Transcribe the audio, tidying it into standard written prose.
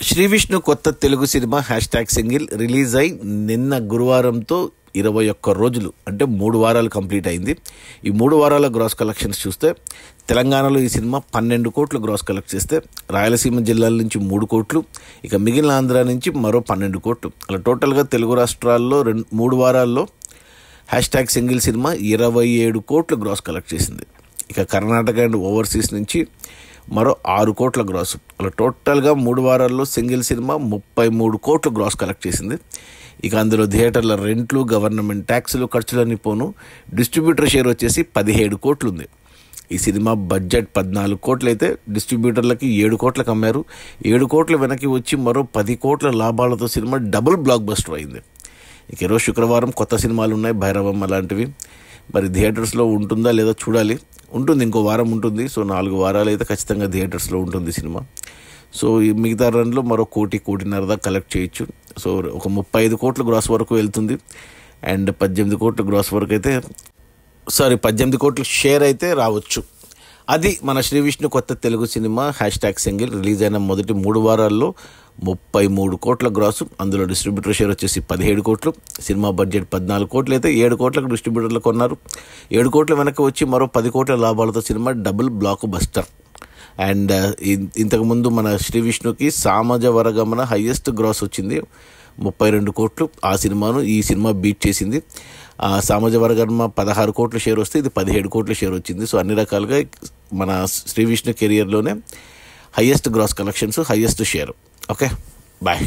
శ్రీ విష్ణు కొత్త Telugu cinema #single release అయి నిన్న గురువారంతో 21 రోజులు అంటే 3 వారాలు కంప్లీట్ అయింది. ఈ 3 వారాల గ్రాస్ కలెక్షన్స్ చూస్తే తెలంగాణలో ఈ సినిమా 12 కోట్లు గ్రాస్ కలెక్ట్ చేస్తే, రాయలసీమ జిల్లాల నుంచి 3 కోట్లు, ఇక మిగిలిన ఆంధ్ర నుంచి మరో 12 కోట్లు, అలా టోటల్గా తెలుగు రాష్ట్రాల్లో 3 వారాల్లో #సింగిల్ సినిమా 27 కోట్లు గ్రాస్ కలెక్ట్ చేసింది. ఇక కర్ణాటక అండ్ ఓవర్సీస్ నుంచి మరో 6 కోట్ల గ్రాస్, అలా టోటల్గా 3 వారాల్లో సింగిల్ సినిమా 33 కోట్లు గ్రాస్ కలెక్ట్ చేసింది. ఇక అందులో థియేటర్ల రెంట్లు, గవర్నమెంట్ ట్యాక్సులు, ఖర్చులన్నీ పోను డిస్ట్రిబ్యూటర్ షేర్ వచ్చేసి 17 కోట్లు ఉంది. ఈ సినిమా బడ్జెట్ 14 కోట్లు అయితే డిస్ట్రిబ్యూటర్లకి 7 కోట్లకు అమ్మారు. 7 కోట్ల వెనక్కి వచ్చి మరో 10 కోట్ల లాభాలతో సినిమా డబుల్ బ్లాక్ బస్టర్ అయింది. ఇక ఈరోజు శుక్రవారం కొత్త సినిమాలు ఉన్నాయి, భైరవం అలాంటివి. మరి థియేటర్స్లో ఉంటుందా లేదా చూడాలి. ఉంటుంది, ఇంకో వారం ఉంటుంది. సో 4 వారాలు అయితే ఖచ్చితంగా థియేటర్స్లో ఉంటుంది సినిమా. సో ఈ మిగతా రన్లో మరో 1-1.5 దాకా కలెక్ట్ చేయొచ్చు. సో ఒక 35 కోట్ల గ్రాస్ వరకు వెళ్తుంది. అండ్ 18 కోట్ల గ్రాస్ వరకు అయితే 18 కోట్ల షేర్ అయితే రావచ్చు. అది మన శ్రీ విష్ణు కొత్త తెలుగు సినిమా #సింగిల్ రిలీజ్ అయిన మొదటి 3 వారాల్లో 33 కోట్ల గ్రాసు, అందులో డిస్ట్రిబ్యూటర్ షేర్ వచ్చేసి 17 కోట్లు. సినిమా బడ్జెట్ 14 కోట్లు అయితే 7 కోట్లకు డిస్ట్రిబ్యూటర్లు కొన్నారు. 7 కోట్ల వెనక్కి వచ్చి మరో 10 కోట్ల లాభాలతో cinema double block buster. And ఇంతకుముందు మన శ్రీ విష్ణుకి సామాజ వరగమన హయ్యెస్ట్ గ్రాస్ వచ్చింది 32 కోట్లు. ఆ సినిమాను ఈ సినిమా బీట్ చేసింది. సామాజ వర్గర్మ 16 కోట్ల షేర్ వస్తే ఇది 17 కోట్ల షేర్ వచ్చింది. సో అన్ని రకాలుగా మన శ్రీ విష్ణు కెరియర్లోనే highest gross collections, highest share. Okay, bye.